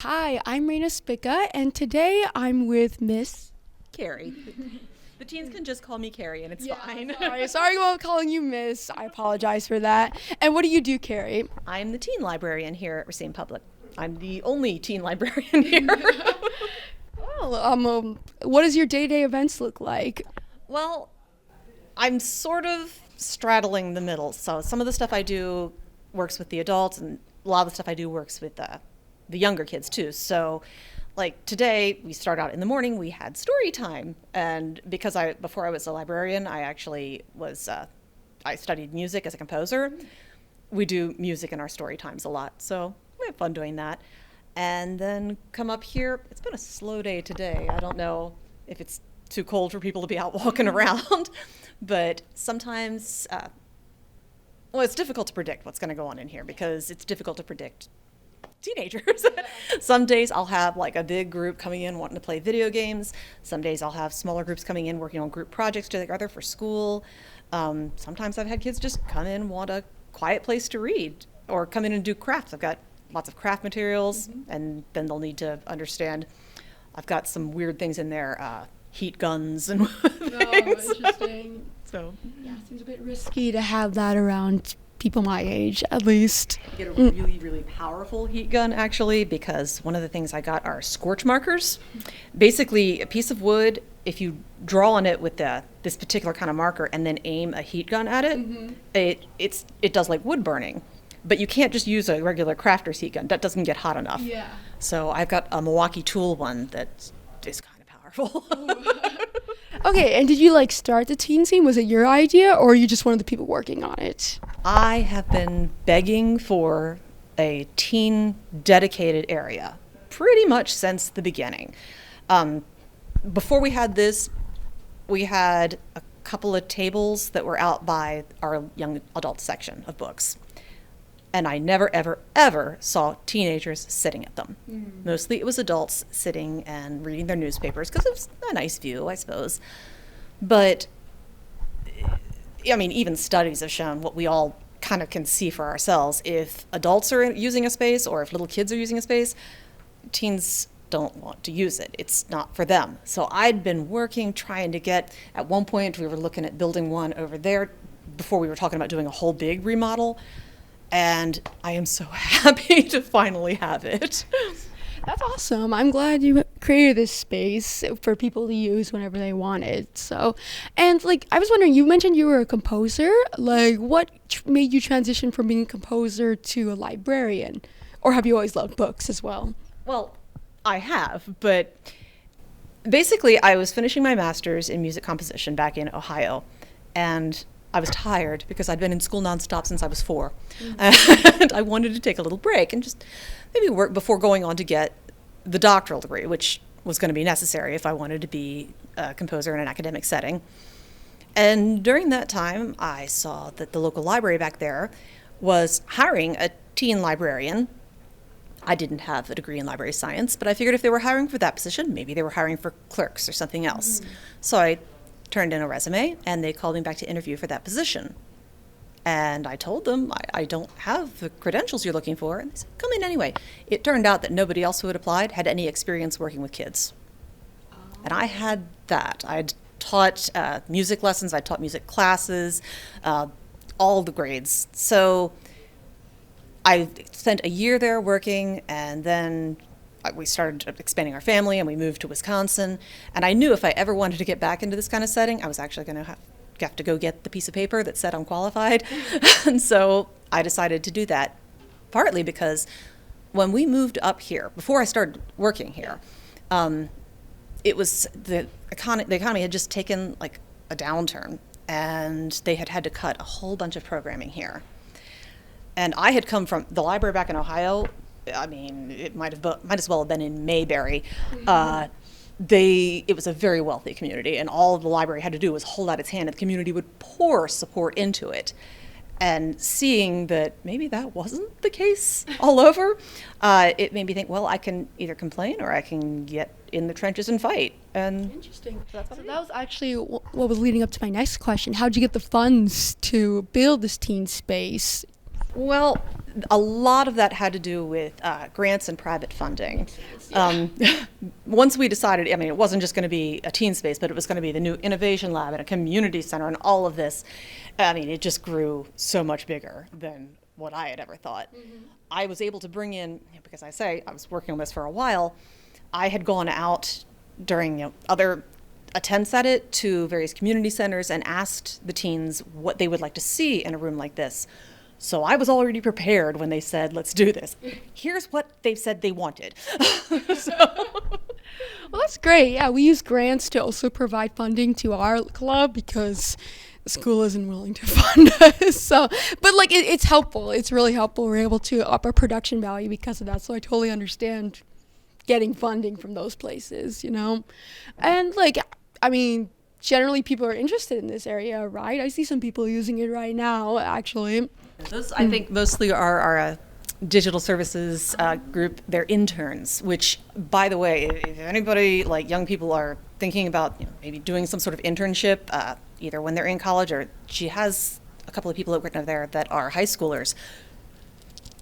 Hi, I'm Raina Spica, and today I'm with Miss Carrie. The teens can just call me Carrie and it's fine. Sorry about calling you Miss. I apologize for that. And what do you do, Carrie? I'm the teen librarian here at Racine Public. I'm the only teen librarian here. Well, what does your day-to-day events look like? Well, I'm sort of straddling the middle. So some of the stuff I do works with the adults, and a lot of the stuff I do works with the younger kids too. So like today, we start out in the morning, we had story time. And because before I was a librarian, I actually I studied music as a composer. We do music in our story times a lot. So we have fun doing that. And then come up here. It's been a slow day today. I don't know if it's too cold for people to be out walking around, but sometimes, well, it's difficult to predict what's going to go on in here because it's difficult to predict teenagers. Some days I'll have like a big group coming in wanting to play video games. Some days I'll have smaller groups coming in working on group projects together for school. Sometimes I've had kids just come in, want a quiet place to read, or come in and do crafts. I've got lots of craft materials, and then they'll need to understand. I've got some weird things in there, heat guns and things. Interesting. So Yeah, it seems a bit risky to have that around people my age, at least. get a really, really powerful heat gun, actually, because one of the things I got are scorch markers. Basically, a piece of wood, if you draw on it with this particular kind of marker and then aim a heat gun at it, it does like wood burning. But you can't just use a regular crafter's heat gun. That doesn't get hot enough. Yeah. So I've got a Milwaukee tool one that is kind of powerful. Okay, and did you start the teen scene? Was it your idea, or are you just one of the people working on it? I have been begging for a teen dedicated area pretty much since the beginning. Before we had this, we had a couple of tables that were out by our young adult section of books. And I never, ever, ever saw teenagers sitting at them. Mostly it was adults sitting and reading their newspapers because it was a nice view, I suppose. But, I mean, even studies have shown what we all kind of can see for ourselves. If adults are using a space or if little kids are using a space, teens don't want to use it. It's not for them. So I'd been working, trying to get, at one point we were looking at building one over there before we were talking about doing a whole big remodel. And I am so happy to finally have it. That's awesome. I'm glad you created this space for people to use whenever they want it. So, and I was wondering, you mentioned you were a composer. What made you transition from being a composer to a librarian? Or have you always loved books as well? Well, I have, but basically I was finishing my master's in music composition back in Ohio, and I was tired because I'd been in school nonstop since I was 4. And I wanted to take a little break and just maybe work before going on to get the doctoral degree, which was going to be necessary if I wanted to be a composer in an academic setting. And during that time, I saw that the local library back there was hiring a teen librarian. I didn't have a degree in library science, but I figured if they were hiring for that position, maybe they were hiring for clerks or something else. So I turned in a resume, and they called me back to interview for that position. And I told them, I don't have the credentials you're looking for. And they said, come in anyway. It turned out that nobody else who had applied had any experience working with kids. And I had that. I'd taught music lessons, I taught music classes, all the grades. So I spent a year there working, and then we started expanding our family and we moved to Wisconsin. And I knew if I ever wanted to get back into this kind of setting, I was actually going to have to go get the piece of paper that said I'm qualified. And so I decided to do that, partly because when we moved up here, before I started working here, it was the economy had just taken a downturn, and they had to cut a whole bunch of programming here. And I had come from the library back in Ohio. I mean, it might as well have been in Mayberry. It was a very wealthy community, and all the library had to do was hold out its hand, and the community would pour support into it. And seeing that maybe that wasn't the case all over, it made me think, well, I can either complain or I can get in the trenches and fight. And Interesting. So that was actually what was leading up to my next question. How did you get the funds to build this teen space? Well, a lot of that had to do with grants and private funding. Once we decided, I mean, it wasn't just going to be a teen space, but it was going to be the new innovation lab and a community center and all of this. I mean, it just grew so much bigger than what I had ever thought. I was able to bring in, because I was working on this for a while, I had gone out during other attempts at it to various community centers and asked the teens what they would like to see in a room like this. So I was already prepared when they said, let's do this. Here's what they said they wanted. Well, that's great. Yeah, we use grants to also provide funding to our club because the school isn't willing to fund us. So, but like it's helpful. It's really helpful. We're able to up our production value because of that. So I totally understand getting funding from those places, And like, I mean, generally people are interested in this area, right? I see some people using it right now, actually. Those, I think, mostly are our digital services group. They're interns, which, by the way, if anybody, like young people, are thinking about maybe doing some sort of internship, either when they're in college or she has a couple of people that work over there that are high schoolers,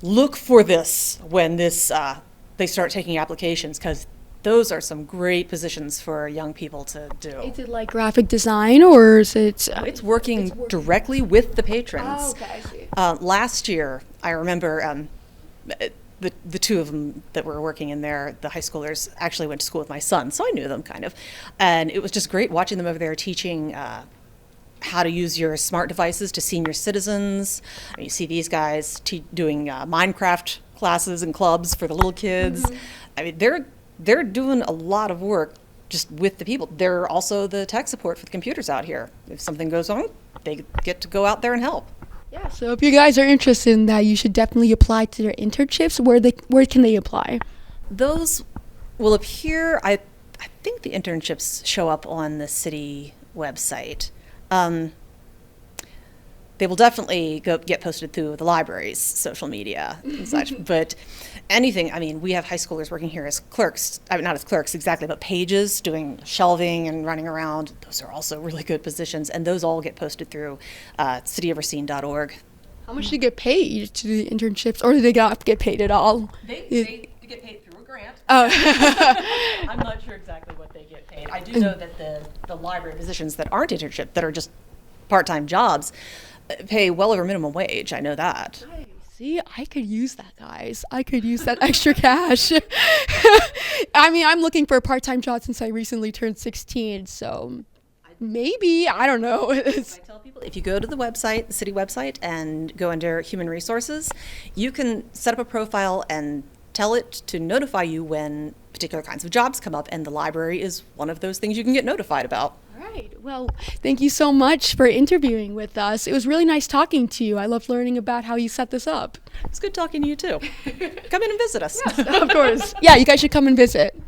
look for this when they start taking applications, because those are some great positions for young people to do. Is it like graphic design, or is it? It's working directly with the patrons. Oh, okay, I see. Last year, I remember the two of them that were working in there, the high schoolers, actually went to school with my son, so I knew them kind of. And it was just great watching them over there teaching how to use your smart devices to senior citizens. I mean, you see these guys doing Minecraft classes and clubs for the little kids. I mean, they're doing a lot of work just with the people. They're also the tech support for the computers out here. If something goes wrong, they get to go out there and help. Yeah, so if you guys are interested in that, you should definitely apply to their internships. Where can they apply? Those will appear, I think the internships show up on the city website. They will definitely get posted through the library's social media and such. But anything, I mean, we have high schoolers working here as clerks, I mean, not as clerks exactly, but pages, doing shelving and running around. Those are also really good positions, and those all get posted through cityofracine.org. How much do you get paid to do the internships, or do they not get paid at all? They get paid through a grant. Oh. I'm not sure exactly what they get paid. I do know that the library positions that aren't internship, that are just part-time jobs, pay well over minimum wage. I know that. See, I could use that, guys. I could use that extra cash. I mean, I'm looking for a part-time job since I recently turned 16, so maybe, I don't know. I tell people, if you go to the website, the city website, and go under Human Resources, you can set up a profile and tell it to notify you when particular kinds of jobs come up, and the library is one of those things you can get notified about. All right. Well, thank you so much for interviewing with us. It was really nice talking to you. I loved learning about how you set this up. It's good talking to you, too. Come in and visit us. Yes, of course. Yeah, you guys should come and visit.